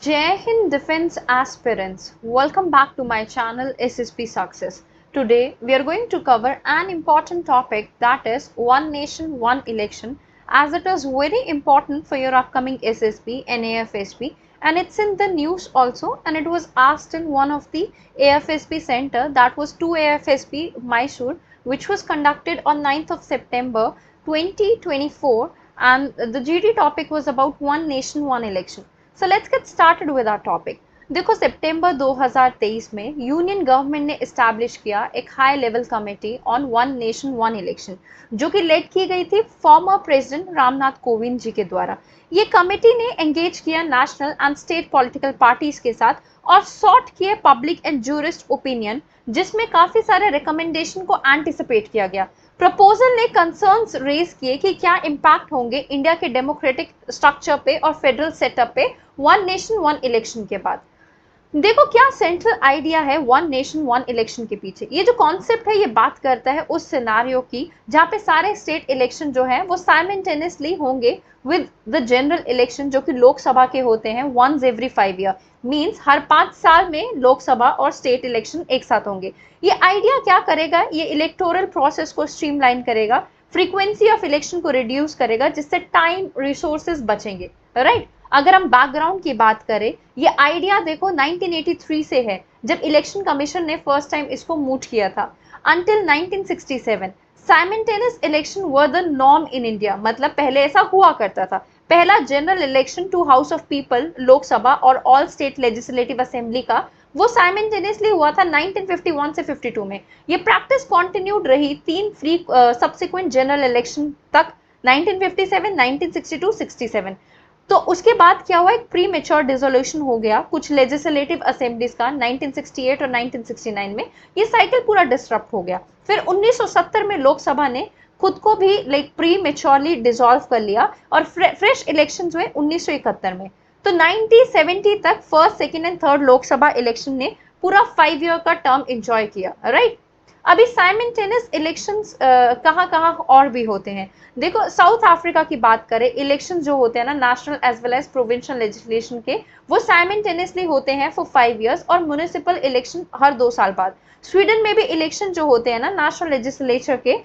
Jai Hind Defense Aspirants, welcome back to my channel SSP Success. Today we are going to cover an important topic, that is One Nation One Election, as it is very important for your upcoming SSP and AFSP, and it's in the news also, and it was asked in one of the AFSP center, that was 2 AFSP Mysore, which was conducted on 9th of September 2024, and the GD topic was about One Nation One Election. So let's get started with our topic. देखो सितंबर 2023 में union government ने establish किया एक high level committee on one nation one election, जो कि lead की गई थी फॉर्मर प्रेसिडेंट रामनाथ कोविंद जी के द्वारा। ये कमेटी ने एंगेज किया national and state political parties के साथ और सॉट किए पब्लिक एंड जूरिस्ट ओपिनियन, जिसमें काफी सारे रिकमेंडेशन को एंटिसिपेट किया गया। प्रपोजल ने कंसर्न्स रेज किए कि क्या इम्पैक्ट होंगे इंडिया के डेमोक्रेटिक स्ट्रक्चर पे और फेडरल सेटअप पे वन नेशन वन इलेक्शन के बाद। देखो क्या सेंट्रल आइडिया है वन नेशन वन इलेक्शन के पीछे। ये जो कॉन्सेप्ट है ये बात करता है उस सिनारियो की जहाँ पे सारे स्टेट इलेक्शन जो है वो साइमल्टेनियसली होंगे विद द जनरल इलेक्शन, जो कि लोकसभा के होते हैं वंस एवरी 5 ईयर। मींस हर 5 साल में लोकसभा और स्टेट इलेक्शन एक साथ होंगे। ये आइडिया क्या करेगा, ये इलेक्टोरल प्रोसेस को स्ट्रीमलाइन करेगा, फ्रीक्वेंसी ऑफ इलेक्शन को रिड्यूस करेगा, जिससे टाइम रिसोर्सेज बचेंगे, राइट। अगर हम बैकग्राउंड की बात करें, ये आइडिया देखो 1983 से है, जब इलेक्शन कमीशन ने फर्स्ट टाइम इसको मूव किया था। Until 1967 simultaneous election were the norm in India, मतलब पहले ऐसा हुआ करता था। पहला general election to House of People Lok Sabha और ऑल स्टेट लेजिस्लेटिव असेंबली का वो साइमल्टेनियसली हुआ था 1951 से 52 में। ये प्रैक्टिस कंटिन्यूड रही 3 फ्री सब्सिक्वेंट जनरल इलेक्शन तक, 1957, 1962, 67। तो उसके बाद क्या हुआ, एक प्री मेच्योर डिसोल्यूशन हो गया कुछ लेजिस्लेटिव असेंबलीज का 1968 और 1969 में। ये साइकिल पूरा डिस्टर्ब हो गया। फिर 1970 में लोकसभा ने खुद को भी लाइक प्री मेच्योरली डिसॉल्व कर लिया और फ्रेश इलेक्शंस हुए 1971 में। तो 1970 तक first, second and third Lok Sabha election ने पूरा 5 ईयर का टर्म एंजॉय किया, राइट। अभी साइमल्टेनियस इलेक्शंस कहाँ और भी होते हैं। देखो साउथ अफ्रीका की बात करें, इलेक्शंस जो होते हैं ना national as well as provincial legislation के, वो साइमल्टेनियसली होते हैं फॉर 5 इयर्स और म्युनिसिपल इलेक्शन हर 2 साल बाद। स्वीडन में भी इलेक्शन जो होते हैं ना नेशनल लेजिस्लेचर के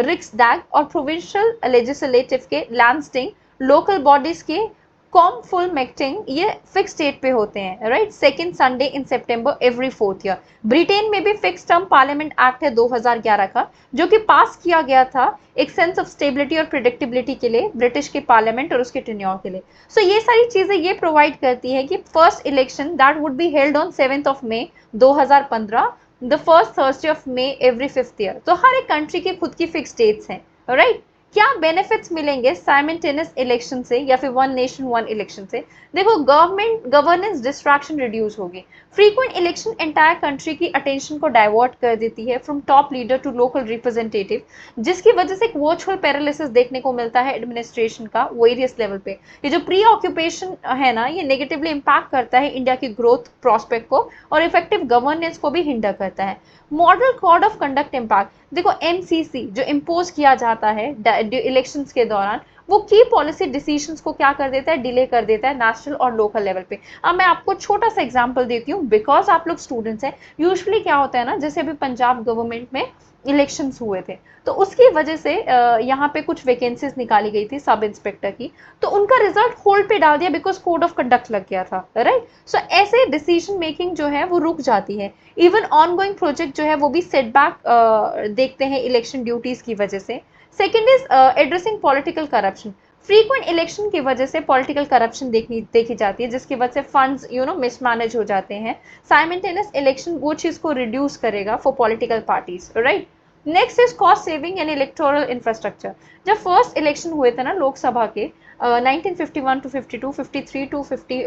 रिक्सडैग और प्रोविंशियल लेजिस्लेटिव के लैंडस्टिंग, लोकल बॉडीज के कॉम फुल मेक्टिंग, ये फिक्स डेट पे होते हैं, राइट। सेकेंड संडे इन सितंबर एवरी 4th ईयर। ब्रिटेन में भी फिक्स टर्म पार्लियामेंट एक्ट है 2011 का, जो कि पास किया गया था एक सेंस ऑफ स्टेबिलिटी और प्रिडिक्टेबिलिटी के लिए ब्रिटिश के पार्लियामेंट और उसके टेन्योर के लिए। सो ये सारी चीजें ये प्रोवाइड करती है कि first election that would be held on 7th of May 2015, the first Thursday of May every 5th year. तो हर एक कंट्री की खुद की फिक्स डेट्स हैं, राइट। क्या बेनिफिट्स मिलेंगे साइमल्टेनियस इलेक्शन से या फिर वन नेशन वन इलेक्शन से। देखो गवर्नेंस डिस्ट्रैक्शन रिड्यूस होगी। फ्रीक्वेंट इलेक्शन एंटायर कंट्री की अटेंशन को डाइवर्ट कर देती है from top leader to local representative, जिसकी वजह से एक वर्चुअल पैरालिसिस देखने को मिलता है एडमिनिस्ट्रेशन का वेरियस लेवल पे। ये जो प्री ऑक्यूपेशन है ना, ये नेगेटिवली इम्पैक्ट करता है इंडिया की ग्रोथ प्रोस्पेक्ट को और इफेक्टिव गवर्नेंस को भी हिंडर करता है। Model code of conduct impact, देखो एमसीसी जो इम्पोज किया जाता है इलेक्शंस के दौरान, वो की पॉलिसी डिसीजंस को क्या कर देता है, डिले कर देता है नेशनल और लोकल लेवल पे। अब मैं आपको छोटा सा एग्जांपल देती हूँ, बिकॉज आप लोग स्टूडेंट्स हैं। यूजुअली क्या होता है ना, जैसे अभी पंजाब गवर्नमेंट में इलेक्शंस हुए थे, तो उसकी वजह से यहाँ पे कुछ वैकेंसीज निकाली गई थी सब इंस्पेक्टर की, तो उनका रिजल्ट होल्ड पे डाल दिया बिकॉज कोड ऑफ कंडक्ट लग गया था, राइट। सो ऐसे डिसीजन मेकिंग जो है वो रुक जाती है। इवन ऑनगोइंग प्रोजेक्ट जो है वो भी सेटबैक देखते हैं इलेक्शन ड्यूटीज की वजह से। Second is addressing political corruption. Frequent election की वजह से पॉलिटिकल करप्शन देखी जाती है, जिसकी वजह से फंड्स मिसमैनेज हो जाते हैं। साइमल्टेनियस इलेक्शन वो चीज को रिड्यूस करेगा for political parties, right. Next is cost saving and electoral infrastructure. जब फर्स्ट इलेक्शन हुए थे ना लोकसभा के 1951 टू 52, 53 टू 50,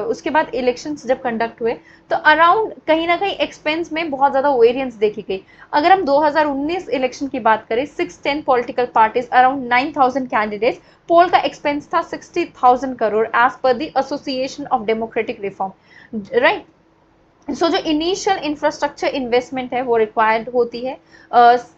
उसके बाद इलेक्शंस जब कंडक्ट हुए तो अराउंड कहीं ना कहीं एक्सपेंस में बहुत ज़्यादा वेरिएंस देखी गई। अगर हम 2019 इलेक्शन की बात करें, 610 political parties, around 9000 candidates, poll का एक्सपेंस था 60,000 crore as per the Association of Democratic Reform, right. So जो इनिशियल इंफ्रास्ट्रक्चर इन्वेस्टमेंट है वो रिक्वायर्ड होती है,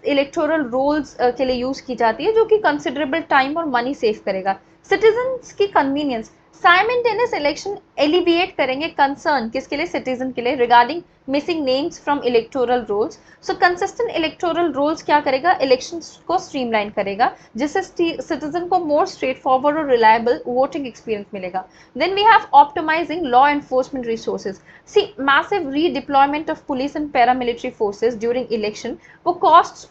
इलेक्टोरल रोल्स के लिए यूज की जाती है, जो कि कंसिडरेबल टाइम और मनी सेव करेगा। सिटीजन्स की कन्वीनियंस, साइमल्टेनियस इलेक्शन एलिविएट करेंगे कंसर्न किसके लिए, सिटीजन के लिए, regarding missing names from electoral rolls. So consistent electoral rolls क्या करेगा, इलेक्शंस को स्ट्रीमलाइन करेगा, जिससे सिटीजन को मोर स्ट्रेट फॉरवर्ड और रिलायबल वोटिंग एक्सपीरियंस मिलेगा। Then we have optimizing law enforcement resources. See massive redeployment of police and paramilitary forces during election वो cost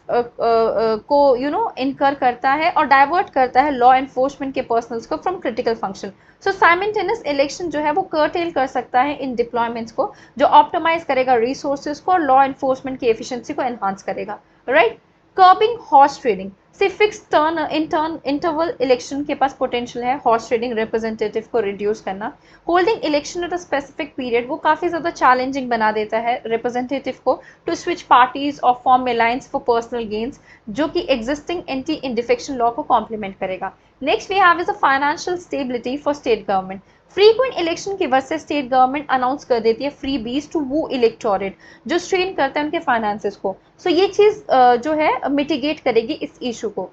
को इनकर करता है और डाइवर्ट करता है लॉ एनफोर्समेंट के पर्सनल्स को from critical function. So simultaneous election जो है वो कर्टेल कर सकता है इन डिप्लॉयमेंट्स को, जो ऑप्टिमाइज करेगा रिसोर्सेज को और लॉ एनफोर्समेंट की एफिशिएंसी को एनहांस करेगा, राइट। Curbing horse trading. से फिक्स टर्न इंटरवल इलेक्शन के पास पोटेंशियल है हॉर्स ट्रेडिंग रिप्रेजेंटेटिव को रिड्यूस करना। Holding election at a specific period वो काफी ज्यादा चैलेंजिंग बना देता है रिप्रेजेंटेटिव को टू स्विच पार्टीज और form alliance for personal gains, जो कि एग्जिस्टिंग एंटी इंडिफेक्शन लॉ को कॉम्प्लीमेंट करेगा। Next we have is a financial stability for state government. Frequent election की वजह से स्टेट गवर्नमेंट अनाउंस कर देती है फ्री बीज टू वो इलेक्टोरेट जो स्ट्रेन करते हैं उनके फाइनेंसेस को। सो ये चीज जो है मिटिगेट करेगी इस इशू को।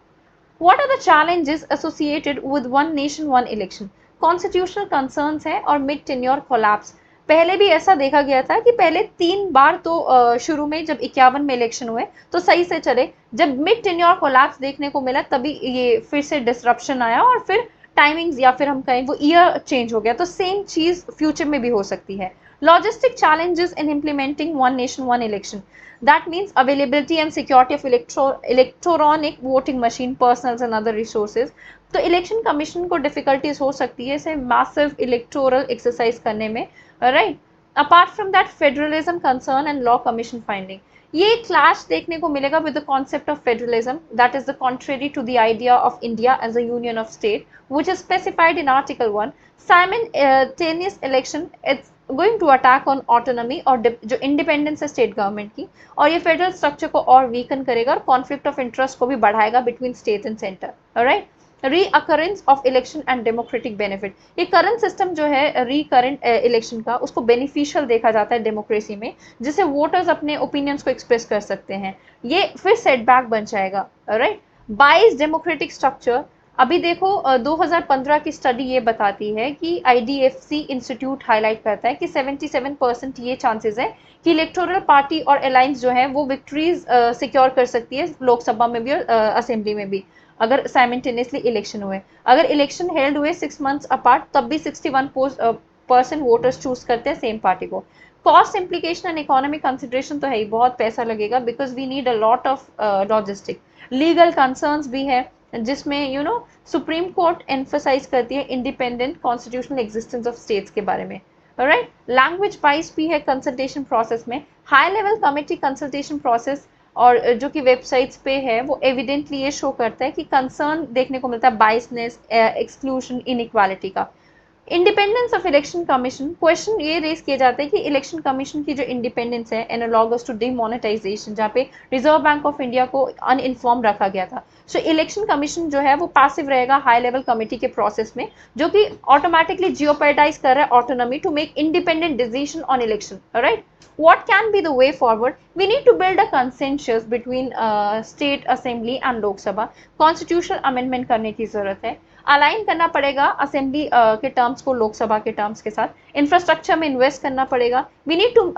What are the challenges associated with one nation one election? Constitutional concerns हैं और मिड टेन्योर कोलैप्स। पहले भी ऐसा देखा गया था कि पहले 3 बार तो शुरू में जब 51 में इलेक्शन हुए तो सही से चले, जब मिड टेन्योर कोलैप्स देखने को मिला तभी ये फिर से डिसरप्शन आया और फिर टाइमिंग्स या फिर हम कहें वो ईयर चेंज हो गया। तो सेम चीज फ्यूचर में भी हो सकती है। Logistic challenges in implementing one nation one election, that means availability and security of electronic voting machine, personals and other resources। तो इलेक्शन कमीशन को डिफिकल्टीज हो सकती है इसे मैसिव इलेक्टोरल एक्सरसाइज करने में, right. Apart from that federalism concern and law commission finding, ये clash देखने को मिलेगा with the concept of federalism, that is the contrary to the idea of India as a union of state which is specified in article 1। Simultaneous election it's going to attack on autonomy और जो independence है state government की, और ये federal structure को और weaken करेगा और कॉन्फ्लिक्ट ऑफ इंटरेस्ट को भी बढ़ाएगा between state and centre, right. Recurrence of election and democratic benefit, ये करंट सिस्टम जो है रिकरेंट इलेक्शन का उसको बेनिफिशियल देखा जाता है डेमोक्रेसी में, जिससे वोटर्स अपने ओपिनियंस को एक्सप्रेस कर सकते हैं। ये फिर सेटबैक बन जाएगा, राइट। बाइस डेमोक्रेटिक स्ट्रक्चर, अभी देखो 2015 की स्टडी ये बताती है कि आईडीएफसी इंस्टीट्यूट हाईलाइट करता है कि 77% ये चांसेस है कि इलेक्टोरल पार्टी और अलायंस जो है वो विक्ट्रीज सिक्योर कर सकती है लोकसभा में भी और असेंबली में भी, अगर साइमल्टेनियसली इलेक्शन हुए। अगर इलेक्शन हेल्ड हुए 6 मंथ्स अपार्ट तब भी 61% वोटर्स चूज करते हैं सेम पार्टी को। Cost implication and economic consideration तो है ही, बहुत पैसा लगेगा because we need a lot of logistic. Legal concerns भी है जिसमें सुप्रीम कोर्ट एम्फसाइज करती है independent constitutional existence of states के बारे में, राइट। लैंग्वेज बाइस भी है कंसल्टेशन प्रोसेस में। High level committee consultation process और जो कि वेबसाइट्स पे है वो एविडेंटली ये शो करता है कि कंसर्न देखने को मिलता है बाइसनेस, एक्सक्लूजन, इनइक्वालिटी का। Independence of election commission, question ये रेज किए जाते हैं कि इलेक्शन कमीशन की जो इंडिपेंडेंस है एनालॉगस टू डिमोनेटाइजेशन, जहाँ पे रिजर्व बैंक ऑफ इंडिया को अनइन्फॉर्म रखा गया था। सो इलेक्शन कमीशन जो है वो पैसिव रहेगा हाई लेवल कमेटी के प्रोसेस में, जो कि ऑटोमेटिकली जियोपर्टाइज कर रहा है autonomy to make independent decision on election, right. What can be the way forward? We need to build a consensus between state assembly and Lok Sabha. Constitutional amendment करने की जरूरत है। अलाइन करना पड़ेगा assembly के टर्म्स को लोकसभा के terms के साथ। इंफ्रास्ट्रक्चर में इन्वेस्ट करना पड़ेगा। We need to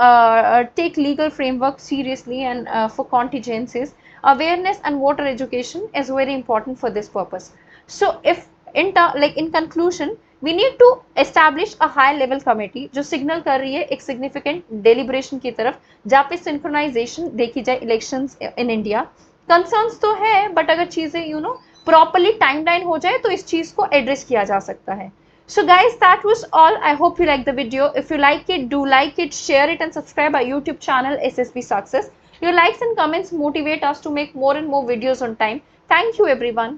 take legal framework seriously and for contingencies. Awareness and voter education is very important for this purpose. So if in conclusion, we need to establish a high level committee जो signal कर रही है एक significant deliberation की तरफ, जहाँ पे synchronisation देखी जाए इलेक्शंस इन इंडिया। कंसर्न्स तो है बट अगर चीजें प्रॉपरली टाइमलाइन हो जाए तो इस चीज को एड्रेस किया जा सकता है। So guys, that was all. I hope you like the video. If you like it, do like it, share it and subscribe our YouTube channel SSB Success. Your likes and comments motivate us to make more and more videos on time. Thank you everyone.